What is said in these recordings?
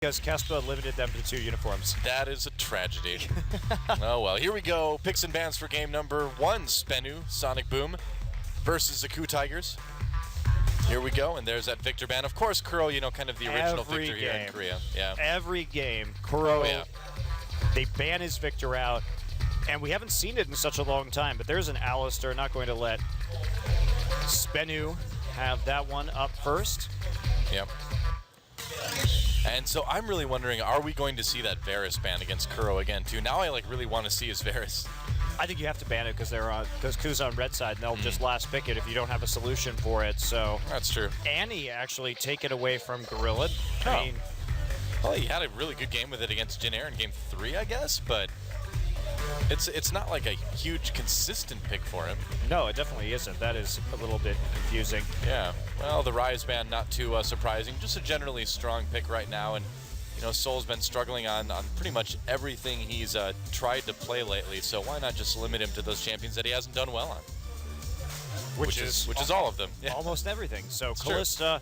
because Kespa limited them to 2 uniforms. That is a tragedy. Oh well, here we go. Picks and bans for game number 1. Sbenu, Sonic Boom versus the Zaku Tigers. Here we go, and there's that Victor ban. Of course, Kuro, you know, kind of the original Victor here in Korea. Yeah. Every game, Kuro, they ban his Victor out, and we haven't seen it in such a long time, but there's an Alistair, not going to let Sbenu have that one up first. Yep. And so I'm really wondering, are we going to see that Varus ban against Kuro again, too? Now I really want to see his Varus. I think you have to ban it because Ku's on red side, and they'll just last pick it if you don't have a solution for it. So that's true. Annie actually take it away from Gorilla. I mean, well, he had a really good game with it against Jin Air in game 3, I guess, but it's not like a huge consistent pick for him. No, it definitely isn't. That is a little bit confusing. Yeah. Well, the Rise ban, not too surprising. Just a generally strong pick right now, and you know, Soul's been struggling on pretty much everything he's tried to play lately, so why not just limit him to those champions that he hasn't done well on? Which is all of them. Yeah. Almost everything. So Kalista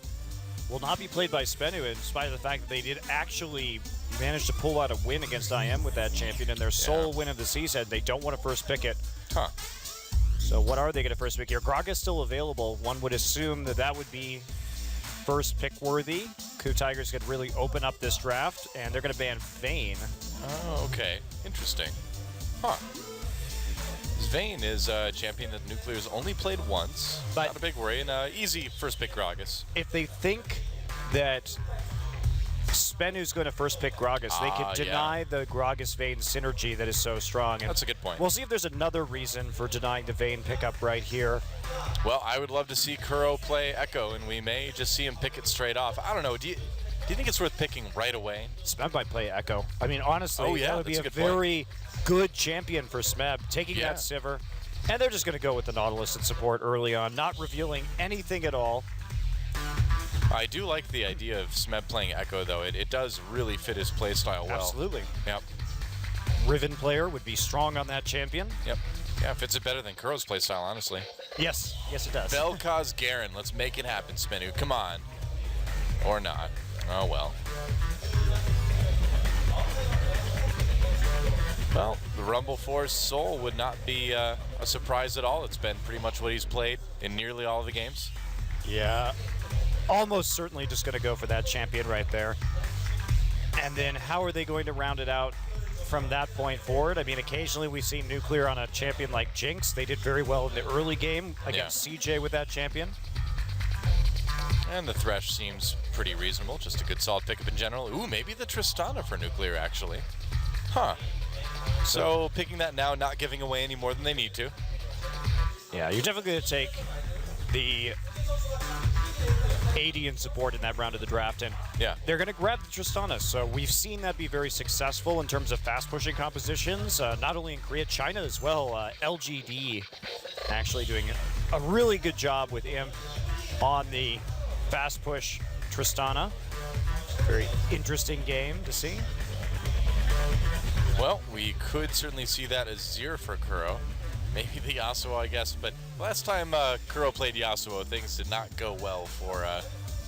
will not be played by Sbenu, in spite of the fact that they did actually manage to pull out a win against IM with that champion, and their sole win of the season. They don't want to first pick it. Huh. So what are they going to first pick here? Grogga's still available. One would assume that that would be first pick worthy. Ku Tigers could really open up this draft, and they're going to ban Vayne. Oh, okay. Interesting. Huh. Vayne is a champion that Nuclear's only played once. But not a big worry, and easy first pick Gragas. If they think that Spenu's going to first pick Gragas, they could deny the Gragas-Vayne synergy that is so strong. And that's a good point. We'll see if there's another reason for denying the Vayne pickup right here. Well, I would love to see Kuro play Echo, and we may just see him pick it straight off. I don't know. Do you think it's worth picking right away? Smeb might play Echo. I mean, honestly, that would be a very good champion for Smeb, taking that Sivir. And they're just going to go with the Nautilus in support early on, not revealing anything at all. I do like the idea of Smeb playing Echo, though. It does really fit his playstyle well. Absolutely. Yep. Riven player would be strong on that champion. Yep. Yeah, fits it better than Kuro's playstyle, honestly. Yes. Yes, it does. Vel'Koz Garen. Let's make it happen, Sbenu. Come on. Or not. Oh, well. Well, the Rumble Force Soul would not be a surprise at all. It's been pretty much what he's played in nearly all of the games. Yeah. Almost certainly just going to go for that champion right there. And then how are they going to round it out from that point forward? I mean, occasionally we see Nuclear on a champion like Jinx. They did very well in the early game against CJ with that champion. And the Thresh seems pretty reasonable. Just a good solid pickup in general. Ooh, maybe the Tristana for Nuclear, actually. Huh. So picking that now, not giving away any more than they need to. Yeah, you're definitely going to take the AD in support in that round of the draft, and they're going to grab the Tristana. So we've seen that be very successful in terms of fast-pushing compositions, not only in Korea, China as well. LGD actually doing a really good job with Imp on the fast-push Tristana. Very interesting game to see. Well, we could certainly see that as Zir for Kuro. Maybe the Yasuo, I guess, but last time Kuro played Yasuo, things did not go well for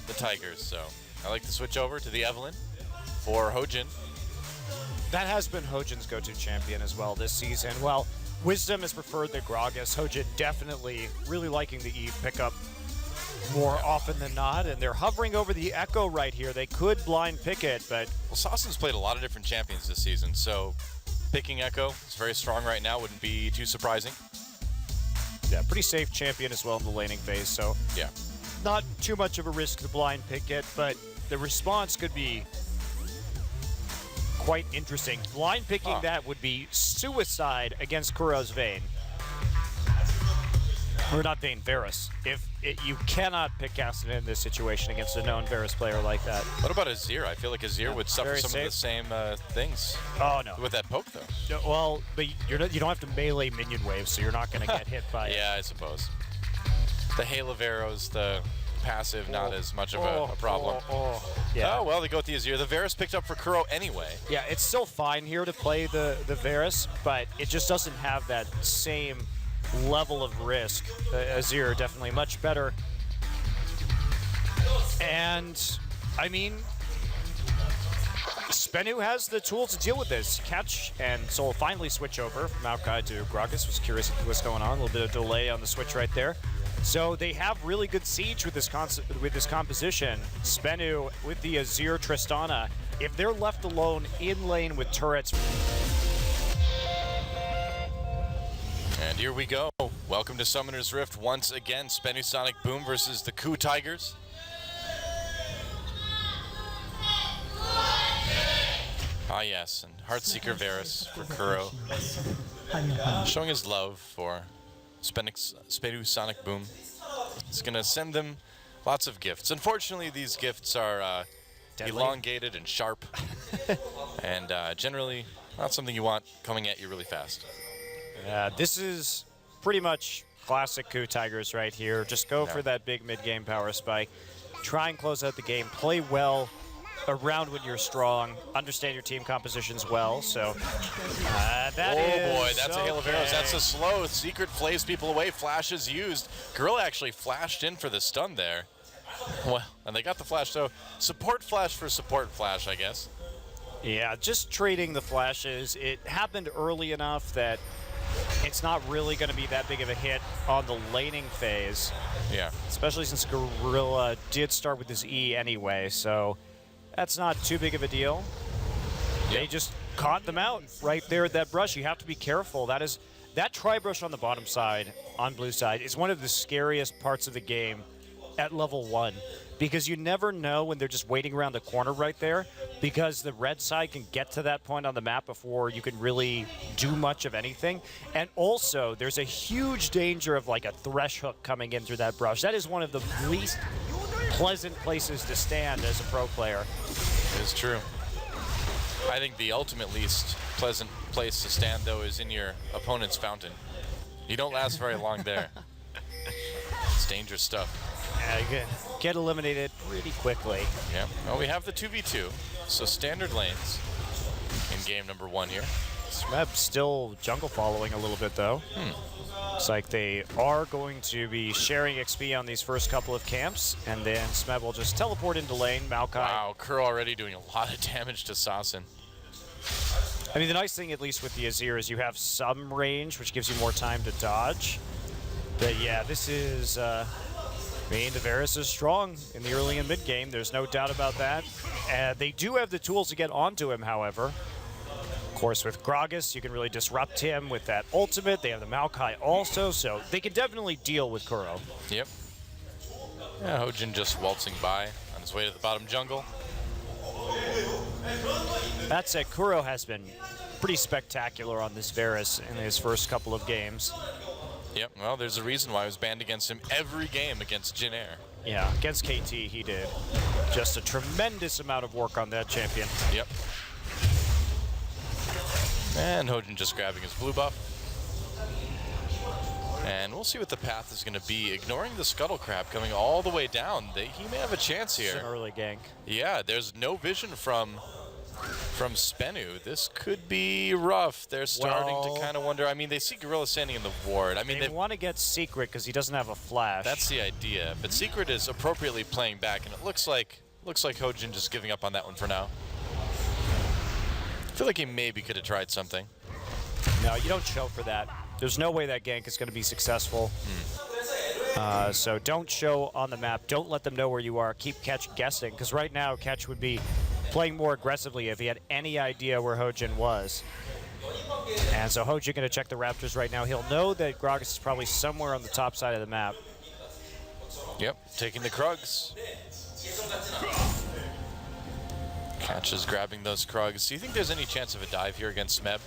the Tigers, so I like to switch over to the Evelynn for Hojin. That has been Hojin's go-to champion as well this season. Well, Wisdom has preferred the Gragas. Hojin definitely really liking the Eve pickup more often than not, and they're hovering over the Echo right here. They could blind pick it, but... Well, Sassen's played a lot of different champions this season, so picking Echo is very strong right now, wouldn't be too surprising. Yeah, pretty safe champion as well in the laning phase, so not too much of a risk to blind pick it, but the response could be quite interesting. Blind picking that would be suicide against Kuro's Vayne. Or not Vayne, Varus. You cannot pick Cassidy in this situation against a known Varus player like that. What about Azir? I feel like Azir would suffer some of the same things. Oh, no. With that poke, though. No, well, but you don't have to melee minion waves, so you're not going to get hit by it. Yeah, I suppose. The Halaveros, the passive, not as much of a problem. Yeah. Oh, well, they go with the Azir. The Varus picked up for Kuro anyway. Yeah, it's still fine here to play the Varus, but it just doesn't have that same level of risk. Azir definitely much better. And I mean, Sbenu has the tools to deal with this. Catch and Soul finally switch over from Maokai to Gragas. Was curious what's going on. A little bit of delay on the switch right there. So they have really good siege with this composition. Sbenu with the Azir Tristana. If they're left alone in lane with turrets. And here we go. Welcome to Summoner's Rift once again. Sbenu Sonic Boom versus the Ku Tigers. Ah yes, and Heartseeker Varus for Kuro. Showing his love for Sbenu Sonic Boom. It's gonna send them lots of gifts. Unfortunately, these gifts are elongated and sharp. And generally not something you want coming at you really fast. This is pretty much classic Ku Tigers right here. Just go for that big mid-game power spike. Try and close out the game. Play well around when you're strong. Understand your team compositions well. So that oh boy, that's a hail of arrows. That's a slow. Secret flays people away. Flash is used. Gorilla actually flashed in for the stun there. Well, and they got the flash. So support flash for support flash, I guess. Yeah, just trading the flashes. It happened early enough that it's not really going to be that big of a hit on the laning phase. Yeah. Especially since Gorilla did start with his E anyway, so that's not too big of a deal. Yep. They just caught them out right there at that brush. You have to be careful. That tri-brush on the bottom side, on blue side, is one of the scariest parts of the game at level 1. Because you never know when they're just waiting around the corner right there, because the red side can get to that point on the map before you can really do much of anything. And also, there's a huge danger of like a thresh hook coming in through that brush. That is one of the least pleasant places to stand as a pro player. It is true. I think the ultimate least pleasant place to stand, though, is in your opponent's fountain. You don't last very long there. It's dangerous stuff. Yeah, you can get eliminated pretty quickly. Yeah. Well, we have the 2v2, so standard lanes in game number 1 here. Smeb still jungle following a little bit, though. Looks like they are going to be sharing XP on these first couple of camps, and then Smeb will just teleport into lane. Maokai. Wow, Kuro already doing a lot of damage to Sasin. I mean, the nice thing, at least with the Azir, is you have some range, which gives you more time to dodge. But yeah, this is... I mean, the Varus is strong in the early and mid game. There's no doubt about that. They do have the tools to get onto him, however. Of course, with Gragas, you can really disrupt him with that ultimate. They have the Maokai also, so they can definitely deal with Kuro. Yep. Yeah, Hojin just waltzing by on his way to the bottom jungle. That said, Kuro has been pretty spectacular on this Varus in his first couple of games. Yep, well, there's a reason why I was banned against him every game against Jin Air. Yeah, against KT he did just a tremendous amount of work on that champion. Yep. And Hojin just grabbing his blue buff. And we'll see what the path is going to be. Ignoring the Scuttle Crab coming all the way down, he may have a chance here. It's an early gank. Yeah, there's no vision from Sbenu. This could be rough. They're starting to kind of wonder. I mean, they see Gorilla standing in the ward. I mean, they want to get Secret because he doesn't have a flash. That's the idea. But Secret is appropriately playing back, and it looks like Hojin just giving up on that one for now. I feel like he maybe could have tried something. No, you don't show for that. There's no way that gank is going to be successful. So don't show on the map. Don't let them know where you are. Keep Catch guessing, because right now Catch would be playing more aggressively if he had any idea where Hojin was. And so Hojin going to check the Raptors right now. He'll know that Gragas is probably somewhere on the top side of the map. Yep, taking the Krugs. Catch is grabbing those Krugs. Do you think there's any chance of a dive here against Smeb?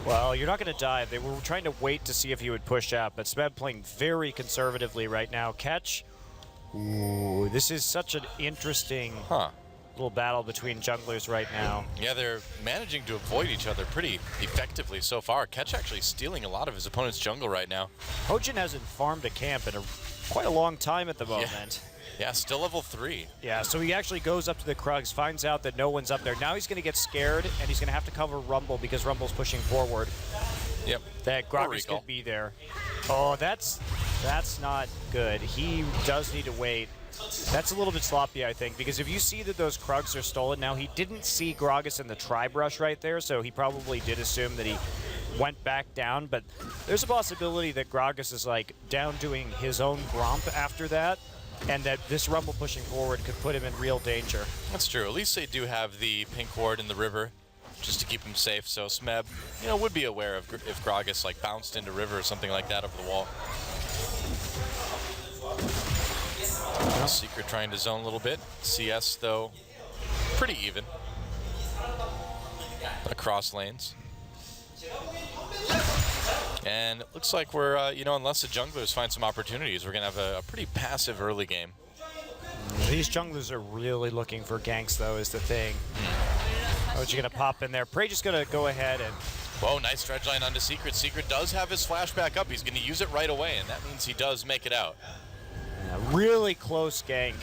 Well, you're not going to dive. They were trying to wait to see if he would push out, but Smeb playing very conservatively right now. Catch. Ooh, this is such an interesting little battle between junglers right now. Yeah, they're managing to avoid each other pretty effectively so far. Catch actually stealing a lot of his opponent's jungle right now. Hojin hasn't farmed a camp in quite a long time at the moment. Yeah, still level 3. Yeah, so he actually goes up to the Krugs, finds out that no one's up there. Now he's going to get scared, and he's going to have to cover Rumble because Rumble's pushing forward. Yep. That Gragas could be there. Oh, that's not good. He does need to wait. That's a little bit sloppy, I think, because if you see that those Krugs are stolen, now he didn't see Gragas in the tri-brush right there, so he probably did assume that he went back down, but there's a possibility that Gragas is like down doing his own Gromp after that, and that this Rumble pushing forward could put him in real danger. That's true. At least they do have the pink ward in the river just to keep him safe, so Smeb, you know, would be aware of if Gragas like bounced into river or something like that over the wall. Secret trying to zone a little bit. CS, though, pretty even across lanes. And it looks like we're, you know, unless the junglers find some opportunities, we're going to have a pretty passive early game. These junglers are really looking for ganks, though, is the thing. What's you going to pop in there? Prey just going to go ahead and... Whoa, nice dredge line onto Secret. Secret does have his flash back up. He's going to use it right away, and that means he does make it out. Yeah, really close gank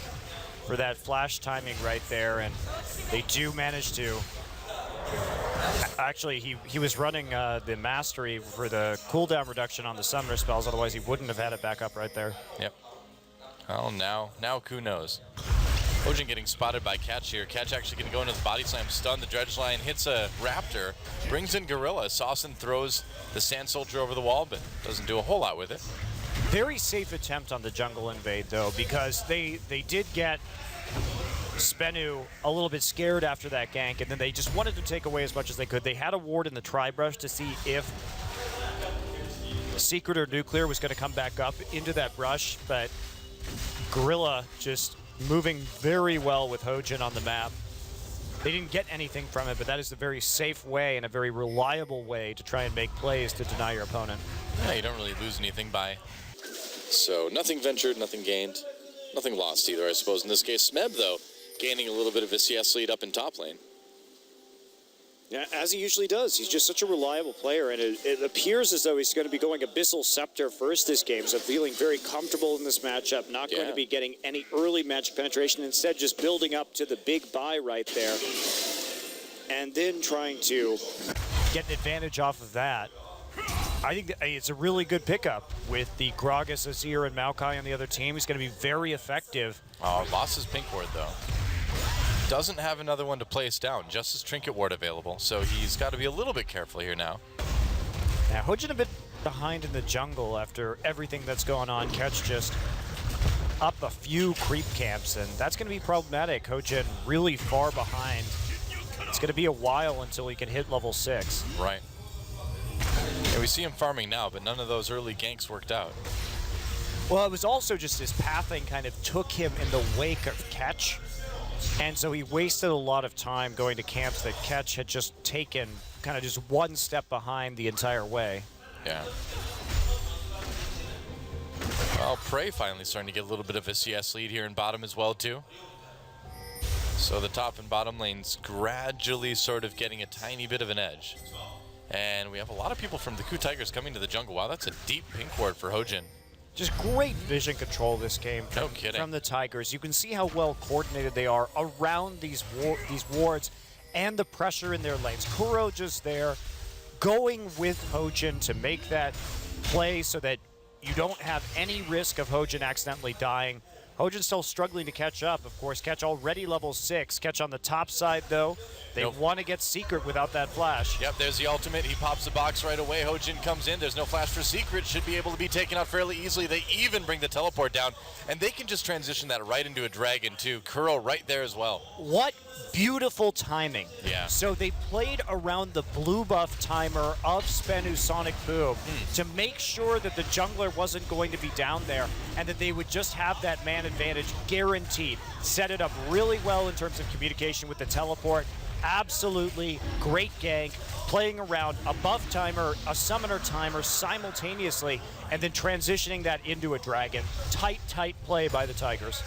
for that flash timing right there, and they do manage to... Actually, he was running the mastery for the cooldown reduction on the summoner spells, otherwise he wouldn't have had it back up right there. Yep. Oh, now Ku knows. Hojin getting spotted by Catch here. Catch actually going to go into the body slam, stun. The dredge line hits a Raptor, brings in Gorilla. Saucin throws the Sand Soldier over the wall, but doesn't do a whole lot with it. Very safe attempt on the jungle invade, though, because they did get Sbenu a little bit scared after that gank, and then they just wanted to take away as much as they could. They had a ward in the tri-brush to see if Secret or Nuclear was going to come back up into that brush, but Gorilla just moving very well with Hojin on the map. They didn't get anything from it, but that is a very safe way and a very reliable way to try and make plays to deny your opponent. Yeah, you don't really lose anything by. So nothing ventured, nothing gained, nothing lost either, I suppose. In this case, Smeb, though, gaining a little bit of a CS lead up in top lane. Yeah, as he usually does. He's just such a reliable player, and it appears as though he's going to be going Abyssal Scepter first this game, so feeling very comfortable in this matchup, not going to be getting any early match penetration, instead just building up to the big buy right there, and then trying to get an advantage off of that. I think that it's a really good pickup with the Gragas, Azir, and Maokai on the other team. He's going to be very effective. Oh, lost his pink ward, though. Doesn't have another one to place down, just his trinket ward available, so he's got to be a little bit careful here now. Yeah, Hojin a bit behind in the jungle after everything that's going on. Catch just up a few creep camps, and that's going to be problematic. Hojin really far behind. It's going to be a while until he can hit level 6. Right. Yeah, we see him farming now, but none of those early ganks worked out. Well, it was also just his pathing kind of took him in the wake of Catch. And so he wasted a lot of time going to camps that Catch had just taken kind of just one step behind the entire way. Yeah. Well, Prey finally starting to get a little bit of a CS lead here in bottom as well, too. So the top and bottom lanes gradually sort of getting a tiny bit of an edge. And we have a lot of people from the Ku Tigers coming to the jungle. Wow, that's a deep pink ward for Hojin. Just great vision control this game from the Tigers. You can see how well coordinated they are around these wards and the pressure in their lanes. Kuro just there going with Hojin to make that play so that you don't have any risk of Hojin accidentally dying. Hojin still struggling to catch up. Of course, Catch already level 6. Catch on the top side, though. They want to get Secret without that flash. Yep, there's the ultimate. He pops the box right away. Hojin comes in. There's no flash for Secret. Should be able to be taken out fairly easily. They even bring the teleport down, and they can just transition that right into a dragon, too. Kuro right there as well. What beautiful timing. Yeah. So they played around the blue buff timer of Sbenu Sonic Boom to make sure that the jungler wasn't going to be down there and that they would just have that man advantage guaranteed. Set it up really well in terms of communication with the teleport. Absolutely great gank, playing around a buff timer, a summoner timer simultaneously, and then transitioning that into a dragon. Tight play by the Tigers.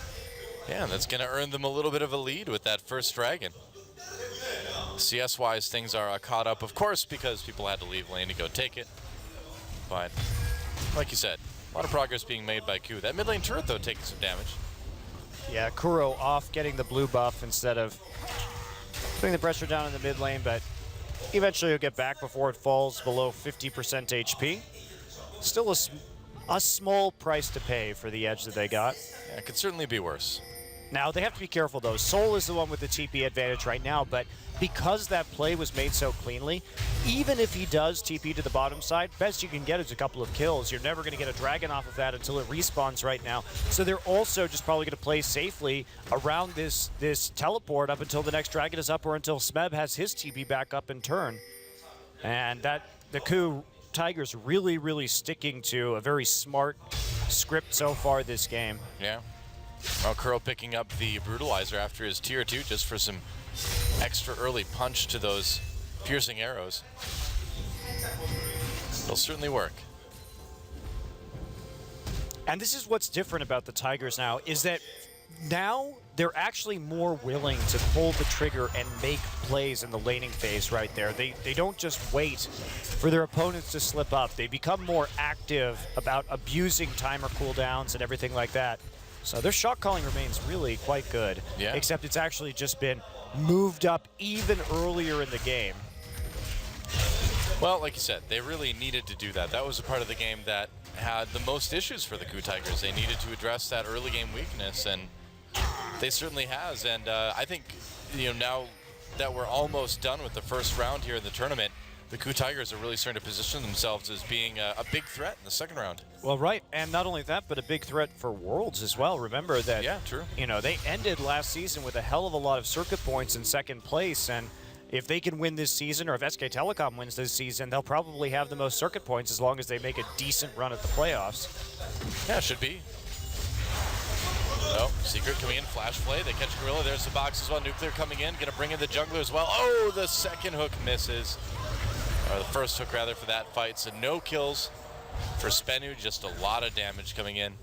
Yeah, and that's going to earn them a little bit of a lead with that first dragon. CS-wise, things are caught up, of course, because people had to leave lane to go take it. But, like you said, a lot of progress being made by Ku. That mid lane turret, though, taking some damage. Yeah, Kuro off getting the blue buff instead of putting the pressure down in the mid lane, but eventually he'll get back before it falls below 50% HP. Still a small price to pay for the edge that they got. Yeah, it could certainly be worse. Now, they have to be careful, though. Soul is the one with the TP advantage right now, but because that play was made so cleanly, even if he does TP to the bottom side, best you can get is a couple of kills. You're never going to get a dragon off of that until it respawns right now. So they're also just probably going to play safely around this teleport up until the next dragon is up or until Smeb has his TP back up in turn. And the Coup Tigers really, really sticking to a very smart script so far this game. Yeah. Well, Kuro picking up the Brutalizer after his tier 2 just for some extra early punch to those piercing arrows. It'll certainly work. And this is what's different about the Tigers now, is that now they're actually more willing to pull the trigger and make plays in the laning phase right there. They don't just wait for their opponents to slip up. They become more active about abusing timer cooldowns and everything like that. So their shot calling remains really quite good, except it's actually just been moved up even earlier in the game. Well, like you said, they really needed to do that. That was a part of the game that had the most issues for the Coup Tigers. They needed to address that early game weakness, and they certainly has. And I think, now that we're almost done with the first round here in the tournament, the Coup Tigers are really starting to position themselves as being a big threat in the second round. Well, right, and not only that, but a big threat for Worlds as well. Remember that, true. They ended last season with a hell of a lot of circuit points in second place, and if they can win this season, or if SK Telecom wins this season, they'll probably have the most circuit points as long as they make a decent run at the playoffs. Yeah, should be. Oh, Secret coming in, flash play. They catch Gorilla. There's the box as well. Nuclear coming in, gonna bring in the jungler as well. Oh, the second hook misses. Or the first hook, rather, for that fight. So no kills for Sbenu, just a lot of damage coming in.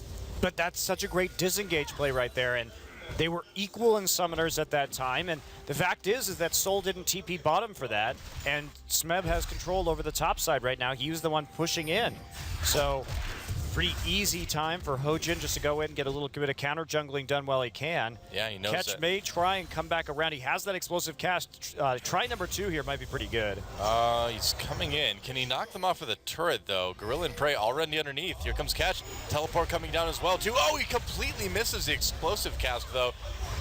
But that's such a great disengage play right there, and they were equal in summoners at that time, and the fact is that Soul didn't TP bottom for that, and Smeb has control over the top side right now. He was the one pushing in. So pretty easy time for Hojin just to go in and get a little bit of counter jungling done while he can. Yeah, he knows Catch it. may try and come back around. He has that explosive cast. Try number 2 here might be pretty good. He's coming in. Can he knock them off with a turret, though? Gorilla and Prey already underneath. Here comes Catch. Teleport coming down as well, too. Oh, he completely misses the explosive cast, though.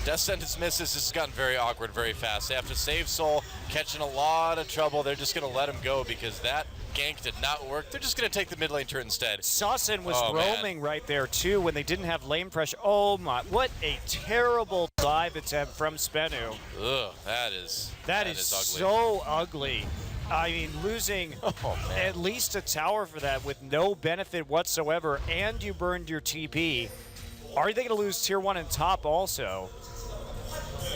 Death Sentence misses. This has gotten very awkward very fast. They have to save Soul. Catching a lot of trouble. They're just going to let him go because that gank did not work. They're just going to take the mid lane turret instead. Saucin was roaming right there, too, when they didn't have lane pressure. Oh, my. What a terrible dive attempt from Sbenu. Ugh, that is ugly. So ugly. I mean, losing at least a tower for that with no benefit whatsoever, and you burned your TP. Are they going to lose tier 1 and top also?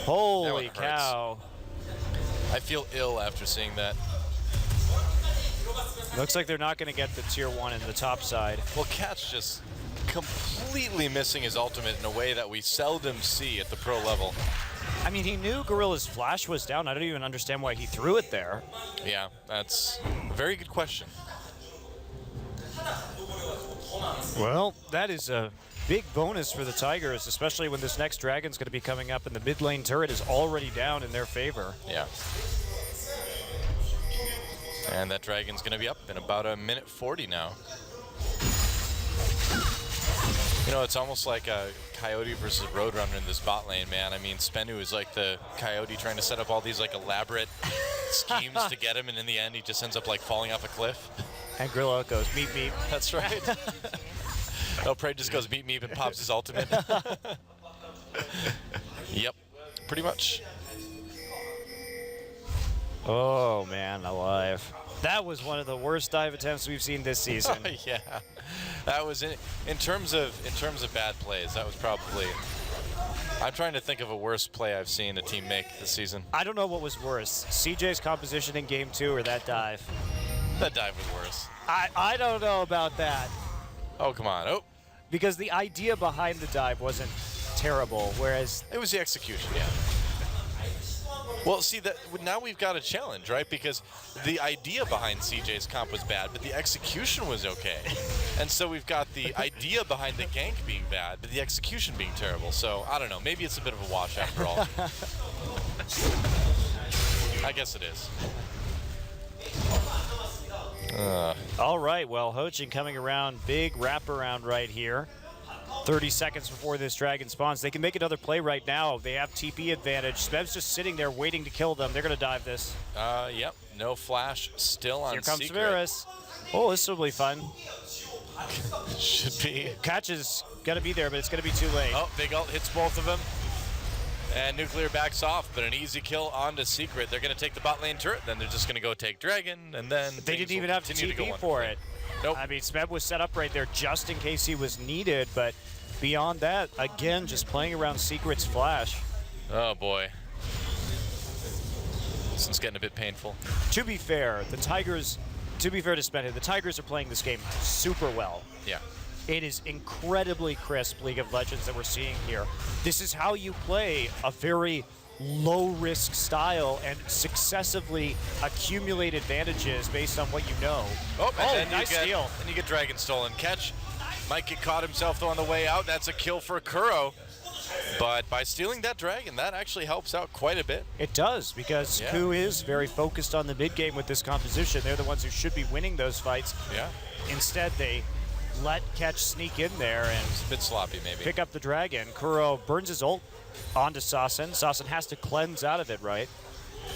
Holy cow. I feel ill after seeing that. Looks like they're not going to get the tier 1 in the top side. Well, Cat's just completely missing his ultimate in a way that we seldom see at the pro level. I mean, he knew Gorilla's flash was down. I don't even understand why he threw it there. Yeah, that's a very good question. Well, that is a big bonus for the Tigers, especially when this next dragon's going to be coming up and the mid lane turret is already down in their favor. Yeah. And that dragon's going to be up in about a minute 40 now. It's almost like a Coyote versus Roadrunner in this bot lane, man. I mean, Sbenu is like the Coyote trying to set up all these like elaborate schemes to get him, and in the end, he just ends up like falling off a cliff. And Gorilla goes, meep, meep. That's right. Prey just goes meep, meep, and pops his ultimate. Yep, pretty much. Oh, man, alive. That was one of the worst dive attempts we've seen this season. Yeah, that was in terms of bad plays. That was probably. I'm trying to think of a worse play I've seen a team make this season. I don't know what was worse, CJ's composition in game 2 or that dive. That dive was worse. I don't know about that. Oh, come on. Oh. Because the idea behind the dive wasn't terrible, whereas it was the execution. Yeah. Well, see, that now we've got a challenge, right? Because the idea behind CJ's comp was bad, but the execution was okay. And so we've got the idea behind the gank being bad, but the execution being terrible. So, I don't know. Maybe it's a bit of a wash after all. I guess it is. All right, well, Hojin coming around, big wraparound right here. 30 seconds before this dragon spawns. They can make another play right now. They have TP advantage. Smeb's just sitting there waiting to kill them. They're going to dive this. Yep. No flash. Still on Here comes Secret. Varus. Oh, this will be fun. Should be. Catch is going to be there, but it's going to be too late. Oh, big ult hits both of them. And Nuclear backs off, but an easy kill onto Secret. They're going to take the bot lane turret, then they're just going to go take Dragon, and then they didn't even have TP for it. Nope. I mean, Smeb was set up right there just in case he was needed, but beyond that, again, just playing around Secret's flash. Oh, boy. This one's getting a bit painful. To be fair, the Tigers, to Sbenu, the Tigers are playing this game super well. Yeah. It is incredibly crisp League of Legends that we're seeing here. This is how you play a very low-risk style and successively accumulate advantages based on what you know. Oh, and then nice steal. And you get Dragon stolen. Catch might get caught himself though on the way out. That's a kill for Kuro. But by stealing that Dragon, that actually helps out quite a bit. It does, because Ku is very focused on the mid-game with this composition. They're the ones who should be winning those fights. Yeah. Instead, they let Catch sneak in there and it's a bit sloppy, maybe. Pick up the Dragon. Kuro burns his ult onto Sassen. Sassen has to cleanse out of it, right?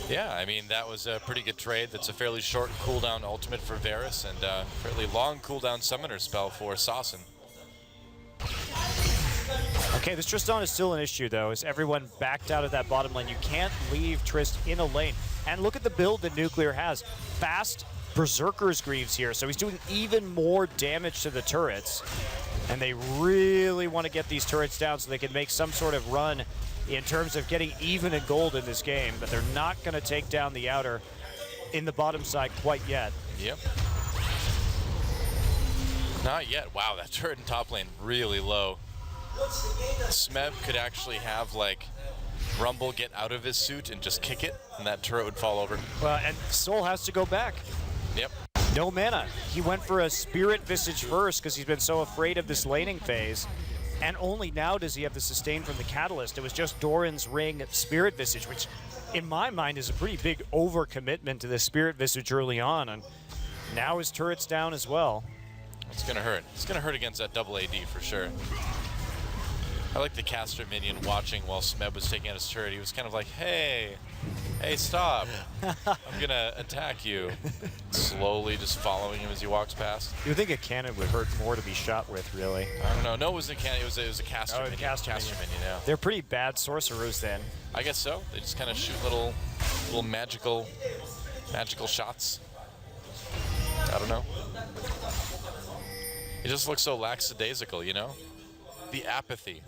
Yeah, I mean, that was a pretty good trade. That's a fairly short cooldown ultimate for Varus and a fairly long cooldown summoner spell for Sassen. Okay, this Tristan is still an issue, though, as everyone backed out of that bottom lane. You can't leave Trist in a lane. And look at the build that Nuclear has. Fast Berserker's Greaves here, so he's doing even more damage to the turrets. And they really want to get these turrets down so they can make some sort of run in terms of getting even in gold in this game, but they're not going to take down the outer in the bottom side quite yet. Yep. Not yet. Wow, that turret in top lane really low. Smeb could actually have, like, Rumble get out of his suit and just kick it, and that turret would fall over. Well, and Soul has to go back. Yep. No mana. He went for a Spirit Visage first because he's been so afraid of this laning phase. And only now does he have the sustain from the Catalyst. It was just Doran's Ring Spirit Visage, which in my mind is a pretty big overcommitment to the Spirit Visage early on. And now his turret's down as well. It's going to hurt. It's going to hurt against that double AD for sure. I like the caster minion watching while Smeb was taking out his turret. He was kind of like, hey, stop. I'm gonna attack you. Slowly just following him as he walks past. You would think a cannon would hurt more to be shot with, really. I don't know. No, it wasn't a cannon. It was a caster minion. Caster minion, yeah. They're pretty bad sorcerers then. I guess so. They just kind of shoot little magical shots. I don't know. It just looks so lackadaisical, you know? The apathy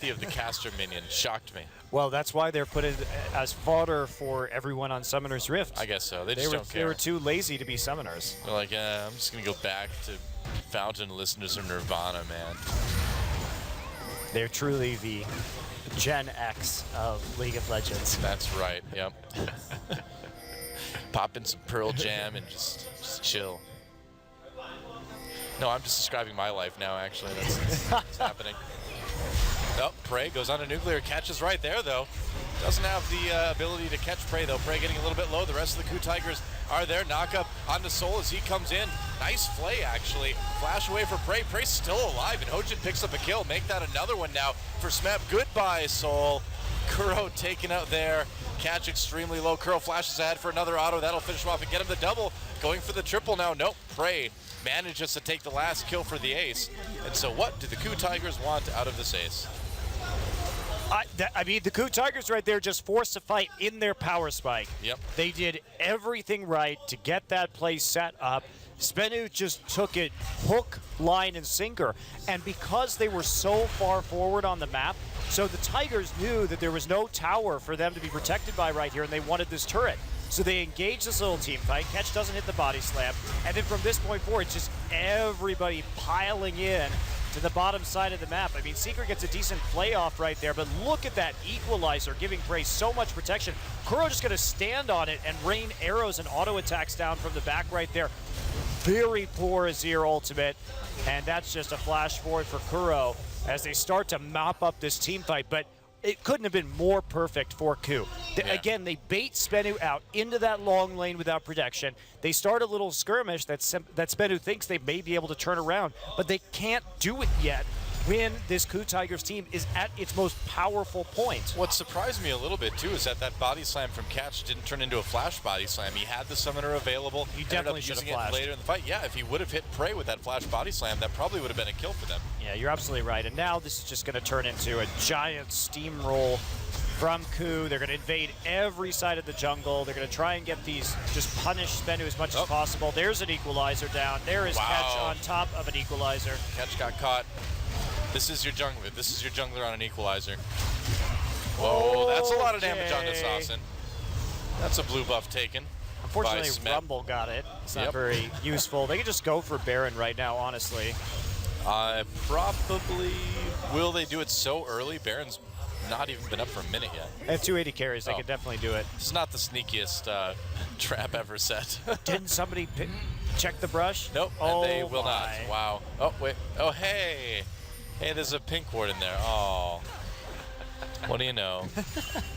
of the caster minion shocked me. Well, that's why they're put in as fodder for everyone on Summoner's Rift. I guess so. They just don't care. They were too lazy to be summoners. They're like, I'm just going to go back to Fountain and listen to some Nirvana, man. They're truly the Gen X of League of Legends. That's right, yep. Pop in some Pearl Jam and just chill. No, I'm just describing my life now, actually. That's what's happening. Oh, Prey goes on to Nuclear. Catches right there, though. Doesn't have the ability to catch Prey, though. Prey getting a little bit low. The rest of the Ku Tigers are there. Knock up onto Soul as he comes in. Nice flay, actually. Flash away for Prey. Prey's still alive, and Hojin picks up a kill. Make that another one now for Smeb. Goodbye, Soul. Kuro taken out there. Catch extremely low. Kuro flashes ahead for another auto. That'll finish him off and get him the double. Going for the triple now. Nope. Prey manages to take the last kill for the ace. And so what do the Ku Tigers want out of this ace? I mean, the Ku Tigers right there just forced a fight in their power spike. Yep. They did everything right to get that play set up. Sbenu just took it hook, line, and sinker. And because they were so far forward on the map, so the Tigers knew that there was no tower for them to be protected by right here, and they wanted this turret. So they engage this little team fight. Catch doesn't hit the body slam. And then from this point forward, it's just everybody piling in to the bottom side of the map. I mean, Secret gets a decent play off right there, but look at that equalizer giving Prey so much protection. Kuro just going to stand on it and rain arrows and auto attacks down from the back right there. Very poor Azir ultimate, and that's just a flash forward for Kuro as they start to mop up this team fight. But it couldn't have been more perfect for Ku. Again, they bait Sbenu out into that long lane without protection. They start a little skirmish that Sbenu thinks they may be able to turn around, but they can't do it yet when this Coup Tigers team is at its most powerful point. What surprised me a little bit, too, is that body slam from Catch didn't turn into a flash body slam. He had the summoner available. He definitely should have flashed. Later in the fight. Yeah, if he would have hit Prey with that flash body slam, that probably would have been a kill for them. Yeah, you're absolutely right. And now this is just going to turn into a giant steamroll from Coup. They're going to invade every side of the jungle. They're going to try and get these, just punish Sbenu as much as possible. There's an equalizer down. There is Catch on top of an equalizer. Catch got caught. This is your jungler. This is your jungler on an equalizer. Whoa, that's a lot of damage onto Saucin. That's a blue buff taken. Unfortunately, Rumble got it. It's not very useful. They can just go for Baron right now, honestly. Probably. Will they do it so early? Baron's not even been up for a minute yet. At 280 carries, they can definitely do it. This is not the sneakiest trap ever set. Didn't somebody check the brush? Nope, and they will not. Wow. Oh, wait. Oh, hey. Hey, there's a pink ward in there. Oh. What do you know?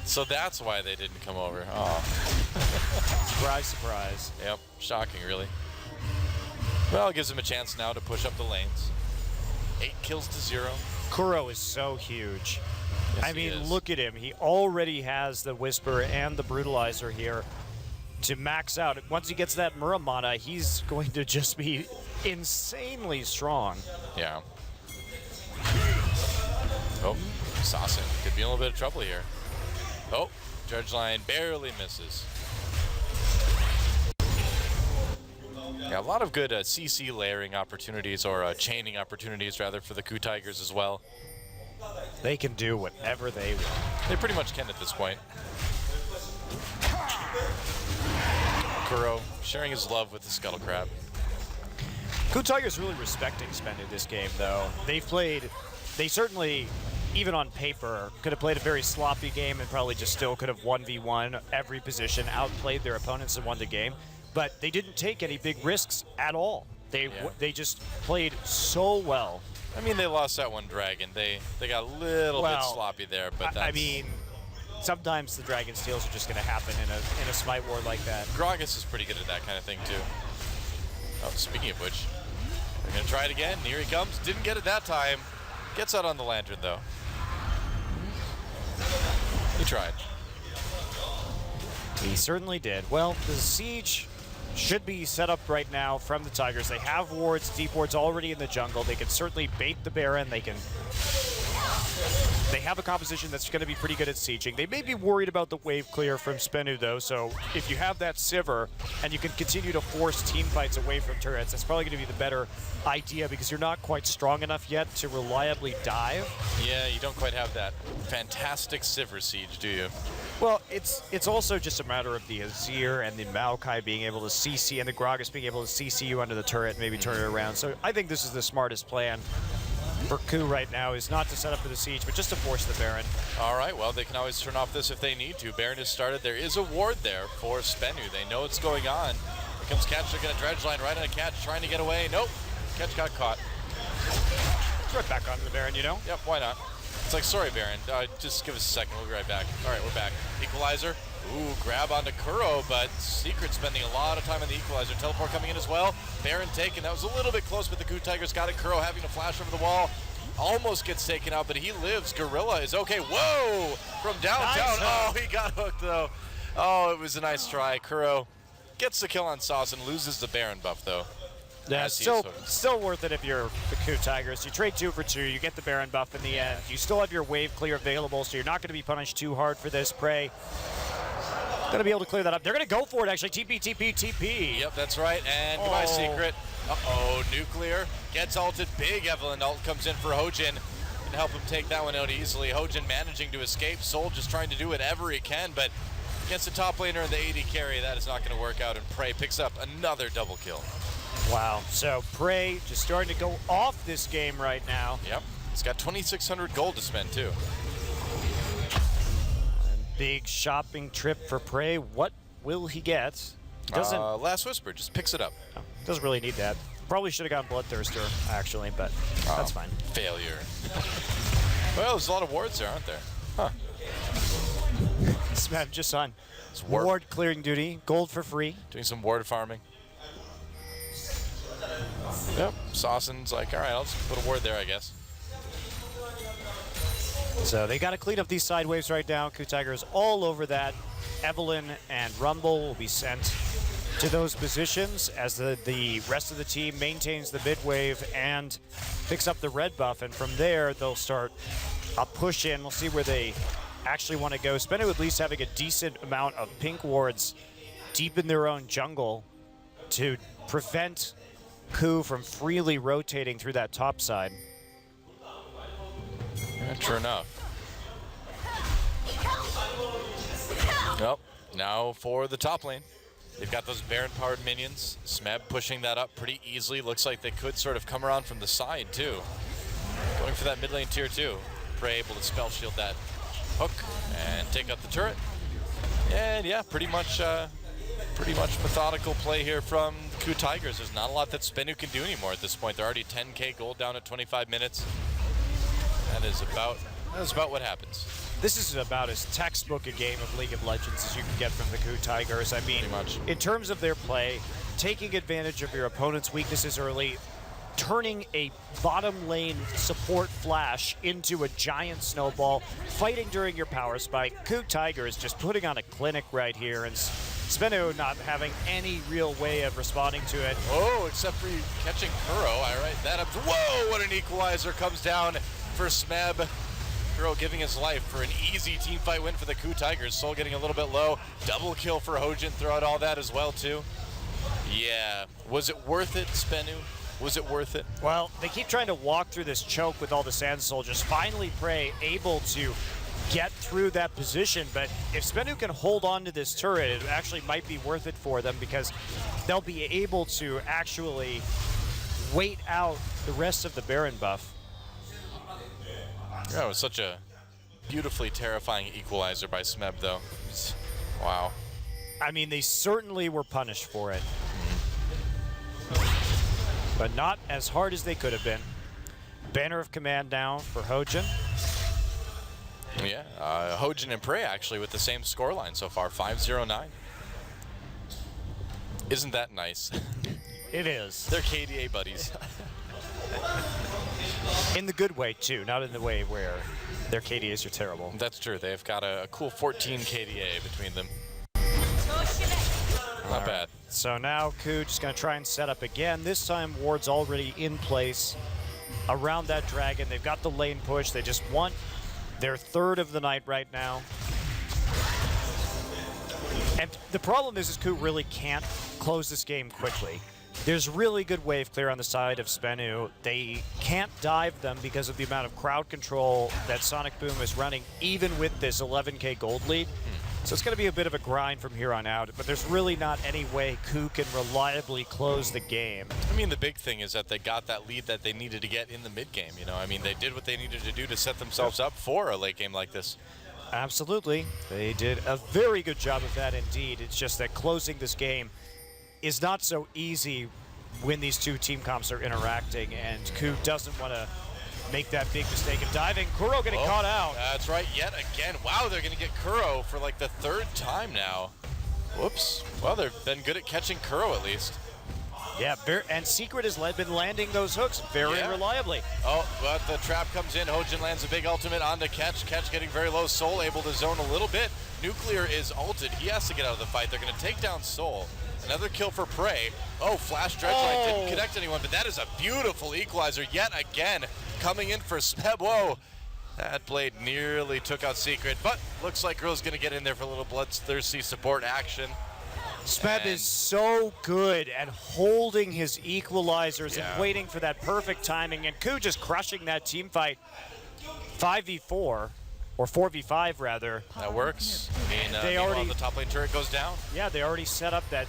So that's why they didn't come over. Oh. Surprise, surprise. Yep, shocking, really. Well, it gives him a chance now to push up the lanes. 8 kills to 0. Kuro is so huge. Yes, I mean, look at him. He already has the Whisper and the Brutalizer here to max out. Once he gets that Muramana, he's going to just be insanely strong. Yeah. Oh, Saucin could be in a little bit of trouble here. Oh, Judge Line barely misses. Yeah, a lot of good CC layering opportunities, or chaining opportunities, rather, for the Coup Tigers as well. They can do whatever they want. They pretty much can at this point. Kuro sharing his love with the Scuttle Crab. Coup Tigers really respecting Sbenu this game, though. They certainly, even on paper, could have played a very sloppy game and probably just still could have 1v1 every position, outplayed their opponents and won the game. But they didn't take any big risks at all. They just played so well. I mean, they lost that one dragon. They got a little bit sloppy there, but that's... I mean, sometimes the dragon steals are just going to happen in a smite war like that. Gragas is pretty good at that kind of thing, too. Oh, speaking of which, they're going to try it again. Here he comes. Didn't get it that time. Gets out on the lantern, though. He tried. He certainly did. Well, the siege should be set up right now from the Tigers. They have wards, deep wards already in the jungle. They can certainly bait the Baron. They have a composition that's going to be pretty good at sieging. They may be worried about the wave clear from Sbenu, though, so if you have that Sivir and you can continue to force team fights away from turrets, that's probably going to be the better idea, because you're not quite strong enough yet to reliably dive. Yeah, you don't quite have that fantastic Sivir siege, do you? Well, it's also just a matter of the Azir and the Maokai being able to CC and the Gragas being able to CC you under the turret and maybe turn it around. So I think this is the smartest plan for Coup right now, is not to set up for the siege, but just to force the Baron. All right, well, they can always turn off this if they need to. Baron has started. There is a ward there for Sbenu. They know what's going on. Here comes Catch. They're going to dredge line right on a Catch, trying to get away. Nope. Catch got caught. It's right back onto the Baron, you know? Yep, why not? It's like, sorry, Baron. Just give us a second. We'll be right back. All right, we're back. Equalizer. Ooh, grab onto Kuro, but Secret spending a lot of time on the equalizer. Teleport coming in as well. Baron taken. That was a little bit close, but the Coup Tigers got it. Kuro having to flash over the wall. Almost gets taken out, but he lives. Gorilla is okay. Whoa! From downtown. Nice. Oh, he got hooked, though. Oh, it was a nice try. Kuro gets the kill on Saucin, loses the Baron buff, though. Yeah, still worth it if you're the Coup Tigers. You trade 2 for 2, you get the Baron buff in the end. You still have your wave clear available, so you're not going to be punished too hard for this prey. Going to be able to clear that up. They're going to go for it, actually. TP, TP, TP. Yep, that's right. And goodbye, Secret. Uh-oh, Nuclear gets ulted. Big Evelyn ult comes in for Hojin. Can help him take that one out easily. Hojin managing to escape. Soul just trying to do whatever he can, but against the top laner and the AD carry, that is not going to work out, and Prey picks up another double kill. Wow, so Prey just starting to go off this game right now. Yep, he's got 2,600 gold to spend, too. Big shopping trip for Prey. What will he get? Doesn't Last Whisper just picks it up. Oh, doesn't really need that. Probably should have gotten Bloodthirster actually, but that's fine. Failure. Well, there's a lot of wards there, aren't there? Huh. Smash just on ward clearing duty. Gold for free. Doing some ward farming. Yep. Saucin's like, all right, I'll just put a ward there, I guess. So they got to clean up these side waves right now. Coup Tiger's all over that. Evelyn and Rumble will be sent to those positions as the rest of the team maintains the mid wave and picks up the red buff. And from there, they'll start a push in. We'll see where they actually want to go. Sbenu at least having a decent amount of pink wards deep in their own jungle to prevent Coup from freely rotating through that top side. Yeah, true enough. Nope. Now for the top lane. They've got those Baron-powered minions. Smeb pushing that up pretty easily. Looks like they could sort of come around from the side, too. Going for that mid lane tier 2. Prey able to spell shield that hook and take out the turret. And yeah, pretty much methodical play here from Coup Tigers. There's not a lot that Sbenu can do anymore at this point. They're already 10k gold down at 25 minutes. That is about what happens. This is about as textbook a game of League of Legends as you can get from the Coup Tigers. I mean, in terms of their play, taking advantage of your opponent's weaknesses early, turning a bottom lane support flash into a giant snowball, fighting during your power spike. Coup Tigers just putting on a clinic right here, and Sbenu not having any real way of responding to it. Oh, except for you catching Kuro. All right, that up. Whoa, what an equalizer comes down for Smeb. Kuro giving his life for an easy team fight win for the Coup Tigers. Soul getting a little bit low. Double kill for Hojin throughout all that as well, too. Yeah. Was it worth it, Sbenu? Was it worth it? Well, they keep trying to walk through this choke with all the Sand Soldiers. Finally, Prey able to get through that position, but if Sbenu can hold on to this turret, it actually might be worth it for them because they'll be able to actually wait out the rest of the Baron buff. That was such a beautifully terrifying equalizer by Smeb, though. Wow. I mean, they certainly were punished for it. But not as hard as they could have been. Banner of Command now for Hojin. Yeah, Hojin and Prey actually with the same scoreline so far, 5-0-9. Isn't that nice? It is. They're KDA buddies. In the good way, too, not in the way where their KDAs are terrible. That's true. They've got a cool 14 KDA between them. Not bad. So now Coup just going to try and set up again. This time, Ward's already in place around that dragon. They've got the lane push. They just want their third of the night right now. And the problem is Coup really can't close this game quickly. There's really good wave clear on the side of Sbenu. They can't dive them because of the amount of crowd control that Sonic Boom is running, even with this 11k gold lead. So it's going to be a bit of a grind from here on out, but there's really not any way Coup can reliably close the game. I mean, the big thing is that they got that lead that they needed to get in the mid game. You know, I mean, they did what they needed to do to set themselves up for a late game like this. Absolutely. They did a very good job of that indeed. It's just that closing this game is not so easy when these two team comps are interacting, and Coup doesn't want to make that big mistake of diving. Kuro getting caught out. That's right, yet again. Wow, they're going to get Kuro for like the third time now. Whoops. Well, they've been good at catching Kuro at least. Yeah, and Secret has been landing those hooks very reliably. Oh, but the trap comes in. Hojin lands a big ultimate onto Catch. Catch getting very low. Soul able to zone a little bit. Nuclear is ulted. He has to get out of the fight. They're going to take down Soul. Another kill for Prey. Oh, Flash Dredgeline didn't connect anyone, but that is a beautiful equalizer yet again. Coming in for Smeb. Whoa. That blade nearly took out Secret, but looks like Girl's going to get in there for a little bloodthirsty support action. Smeb is so good at holding his equalizers and waiting for that perfect timing, and Coup just crushing that team fight 5v4, or 4v5 rather. That works. I mean, they already, the top lane turret goes down. Yeah, they already set up that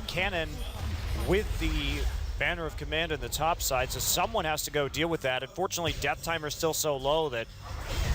cannon with the Banner of Command in the top side, so someone has to go deal with that. Unfortunately, death timer is still so low that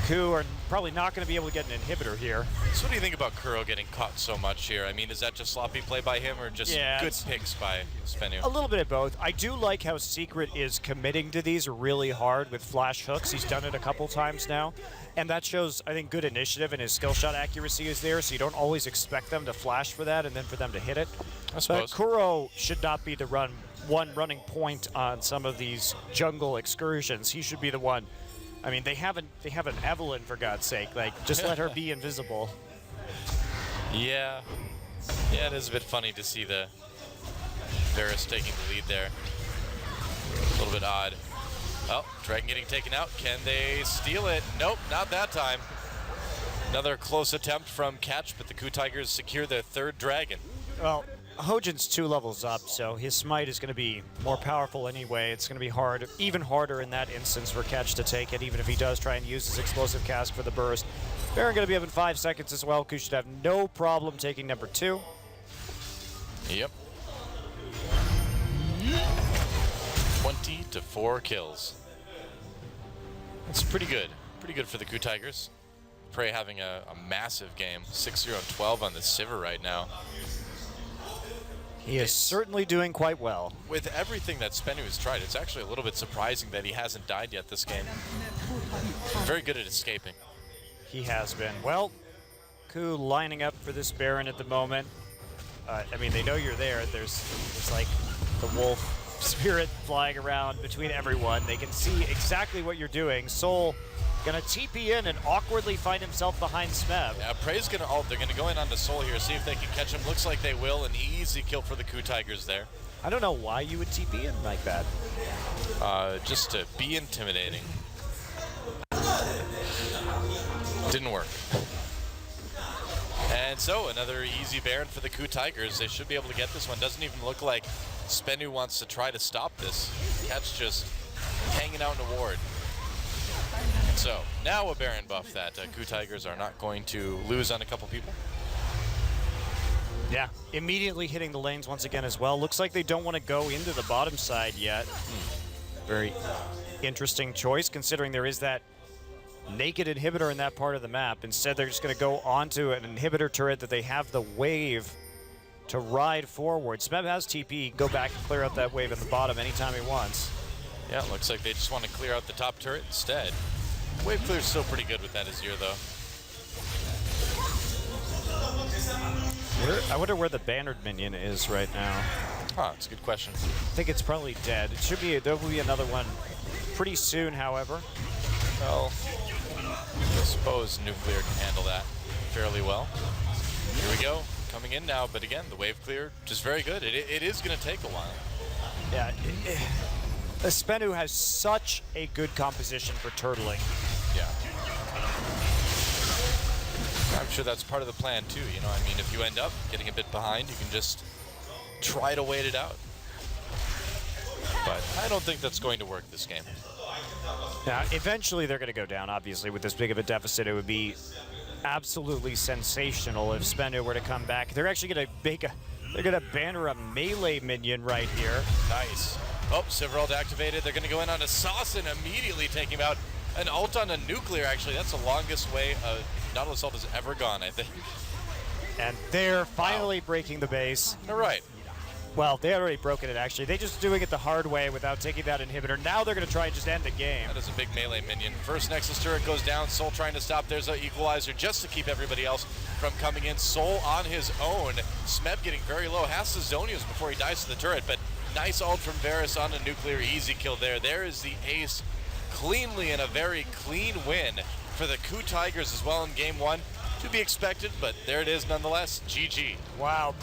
Coup are probably not going to be able to get an inhibitor here. So what do you think about Kuro getting caught so much here? I mean, is that just sloppy play by him or just good picks by Sbenu? A little bit of both. I do like how Secret is committing to these really hard with flash hooks. He's done it a couple times now. And that shows, I think, good initiative, and his skill shot accuracy is there, so you don't always expect them to flash for that and then for them to hit it. I suppose. But Kuro should not be the running point on some of these jungle excursions. He should be the one I mean, they have an Evelyn, for God's sake. Like, just let her be invisible. Yeah. Yeah, it is a bit funny to see the Varus taking the lead there. A little bit odd. Oh, Dragon getting taken out. Can they steal it? Nope, not that time. Another close attempt from Catch, but the Ku Tigers secure their third Dragon. Well, Hojin's 2 levels up, so his smite is going to be more powerful anyway. It's going to be hard, even harder in that instance for Catch to take it, even if he does try and use his explosive cask for the burst. Baron going to be up in 5 seconds as well. Ku should have no problem taking number 2. Yep. 20 to 4 kills. That's pretty good. Pretty good for the Ku Tigers. Prey having a massive game. 6-0 and 12 on the Sivir right now. He is certainly doing quite well. With everything that Sbenu has tried, it's actually a little bit surprising that he hasn't died yet this game. Very good at escaping. He has been. Well, Ku lining up for this Baron at the moment. I mean, they know you're there. There's like the wolf spirit flying around between everyone. They can see exactly what you're doing. Soul gonna TP in and awkwardly find himself behind Smeb. Yeah, Prey's gonna ult. They're gonna go in onto Soul here, see if they can catch him. Looks like they will. An easy kill for the Ku Tigers there. I don't know why you would TP in like that. Just to be intimidating. Didn't work. And so another easy Baron for the Ku Tigers. They should be able to get this one. Doesn't even look like Sbenu wants to try to stop this. Catch just hanging out in a ward. So now a Baron buff that Ku Tigers are not going to lose on a couple people. Yeah, immediately hitting the lanes once again as well. Looks like they don't want to go into the bottom side yet. Very interesting choice considering there is that naked inhibitor in that part of the map. Instead, they're just going to go onto an inhibitor turret that they have the wave to ride forward. Smeb has TP, go back and clear out that wave at the bottom anytime he wants. Yeah, it looks like they just want to clear out the top turret instead. Wave clear's still pretty good with that Azir, though. I wonder where the bannered minion is right now. Huh, that's a good question. I think it's probably dead. It should be. There will be another one pretty soon, however. Well, I suppose Nuclear can handle that fairly well. Here we go, coming in now, but again, the wave clear just very good. It is going to take a while. Yeah, Sbenu has such a good composition for turtling. Yeah. I'm sure that's part of the plan too, you know, I mean, if you end up getting a bit behind, you can just try to wait it out. But I don't think that's going to work this game. Now, eventually they're going to go down, obviously, with this big of a deficit. It would be absolutely sensational if Sbenu were to come back. They're actually going to make they're going to banner a melee minion right here. Nice. Oh, Sivir ult activated. They're going to go in on a Saucin, immediately taking him out. An ult on a Nuclear, actually. That's the longest way a Nautilus ult has ever gone, I think. And they're finally breaking the base. All right. Well, they had already broken it, actually. They just doing it the hard way without taking that inhibitor. Now they're going to try and just end the game. That is a big melee minion. First Nexus turret goes down. Soul trying to stop. There's an equalizer just to keep everybody else from coming in. Soul on his own. Smeb getting very low. Has the Zonius before he dies to the turret, but nice ult from Varus on a Nuclear. Easy kill there. There is the ace cleanly, and a very clean win for the Ku Tigers as well in game one. To be expected, but there it is nonetheless. GG. Wow.